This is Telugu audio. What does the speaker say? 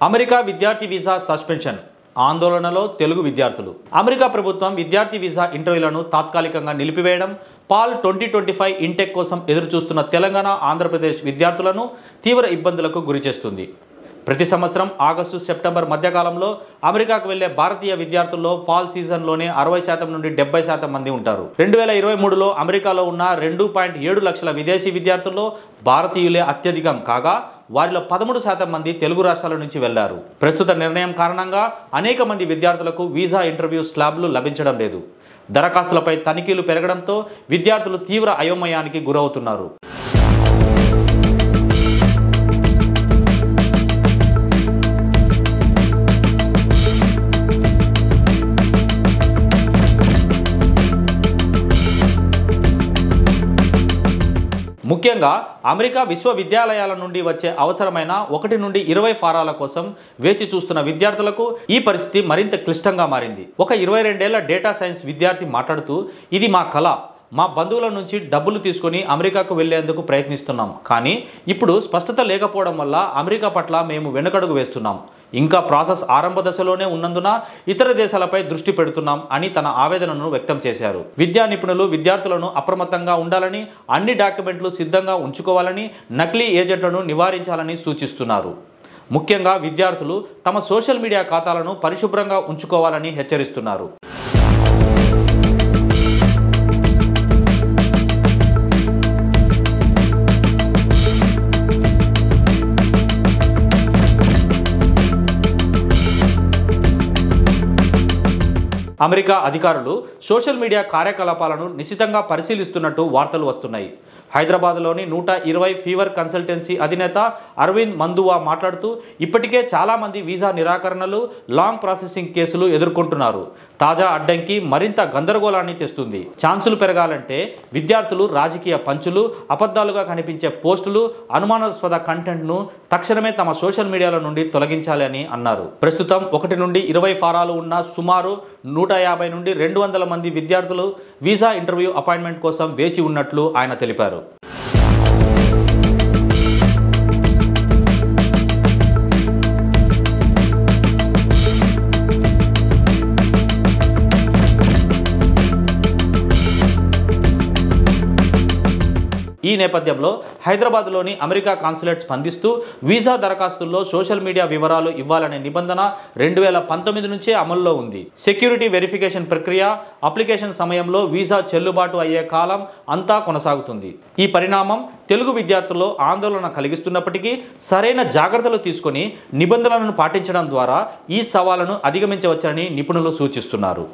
అమెరికా విద్యార్థి వీసా సస్పెన్షన్ ఆందోళనలో తెలుగు విద్యార్థులు. అమెరికా ప్రభుత్వం విద్యార్థి వీసా ఇంటర్వ్యూలను తాత్కాలికంగా నిలిపివేయడం, పాల్ 2025 ఇంటెక్ కోసం ఎదురుచూస్తున్న తెలంగాణ, ఆంధ్రప్రదేశ్ విద్యార్థులను తీవ్ర ఇబ్బందులకు గురిచేస్తుంది. ప్రతి సంవత్సరం ఆగస్టు, సెప్టెంబర్ మధ్యకాలంలో అమెరికాకు వెళ్లే భారతీయ విద్యార్థుల్లో ఫాల్ సీజన్లోనే 60% నుండి 70% మంది ఉంటారు. 2023లో అమెరికాలో ఉన్న 2.7 లక్షల విదేశీ విద్యార్థుల్లో భారతీయులే అత్యధికం కాగా వారిలో 13% మంది తెలుగు రాష్ట్రాల నుంచి వెళ్లారు. ప్రస్తుత నిర్ణయం కారణంగా అనేక మంది విద్యార్థులకు వీసా ఇంటర్వ్యూ స్లాబ్లు లభించడం లేదు. దరఖాస్తులపై తనిఖీలు పెరగడంతో విద్యార్థులు తీవ్ర అయోమయానికి గురవుతున్నారు. ముఖ్యంగా అమెరికా విశ్వవిద్యాలయాల నుండి వచ్చే అవసరమైన 1 నుండి 20 ఫారాల కోసం వేచి చూస్తున్న విద్యార్థులకు ఈ పరిస్థితి మరింత క్లిష్టంగా మారింది. ఒక 22 ఏళ్ల డేటా సైన్స్ విద్యార్థి మాట్లాడుతూ, ఇది మా కళ, మా బంధువుల నుంచి డబ్బులు తీసుకుని అమెరికాకు వెళ్లేందుకు ప్రయత్నిస్తున్నాం. కానీ ఇప్పుడు స్పష్టత లేకపోవడం వల్ల అమెరికా పట్ల మేము వెనుకడుగు వేస్తున్నాం. ఇంకా ప్రాసెస్ ఆరంభ దశలోనే ఉన్నందున ఇతర దేశాలపై దృష్టి పెడుతున్నాం అని తన ఆవేదనను వ్యక్తం చేశారు. విద్యా నిపుణులు విద్యార్థులను అప్రమత్తంగా ఉండాలని, అన్ని డాక్యుమెంట్లు సిద్ధంగా ఉంచుకోవాలని, నకిలీ ఏజెంట్లను నివారించాలని సూచిస్తున్నారు. ముఖ్యంగా విద్యార్థులు తమ సోషల్ మీడియా ఖాతాలను పరిశుభ్రంగా ఉంచుకోవాలని హెచ్చరిస్తున్నారు. అమెరికా అధికారులు సోషల్ మీడియా కార్యకలాపాలను నిశితంగా పరిశీలిస్తున్నట్టు వార్తలు వస్తున్నాయి. హైదరాబాద్లోని 120 ఫీవర్ కన్సల్టెన్సీ అధినేత అరవింద్ మందువా మాట్లాడుతూ, ఇప్పటికే చాలామంది వీసా నిరాకరణలు, లాంగ్ ప్రాసెసింగ్ కేసులు ఎదుర్కొంటున్నారు. తాజా అడ్డంకి మరింత గందరగోళాన్ని తెస్తుంది. ఛాన్సులు పెరగాలంటే విద్యార్థులు రాజకీయ పంచులు, అబద్ధాలుగా కనిపించే పోస్టులు, అనుమానాస్పద కంటెంట్ను తక్షణమే తమ సోషల్ మీడియాల నుండి తొలగించాలి అని అన్నారు. ప్రస్తుతం 1 నుండి 20 ఫారాలు ఉన్న సుమారు 150 నుండి 200 మంది విద్యార్థులు వీసా ఇంటర్వ్యూ అపాయింట్మెంట్ కోసం వేచి ఉన్నట్లు ఆయన తెలిపారు. ఈ నేపథ్యంలో హైదరాబాద్లోని అమెరికా కాన్సులేట్ స్పందిస్తూ, వీసా దరఖాస్తుల్లో సోషల్ మీడియా వివరాలు ఇవ్వాలనే నిబంధన 2019 నుంచే అమల్లో ఉంది. సెక్యూరిటీ వెరిఫికేషన్ ప్రక్రియ, అప్లికేషన్ సమయంలో వీసా చెల్లుబాటు అయ్యే కాలం అంతా కొనసాగుతుంది. ఈ పరిణామం తెలుగు విద్యార్థుల్లో ఆందోళన కలిగిస్తున్నప్పటికీ సరైన జాగ్రత్తలు తీసుకుని నిబంధనలను పాటించడం ద్వారా ఈ సవాలును అధిగమించవచ్చని నిపుణులు సూచిస్తున్నారు.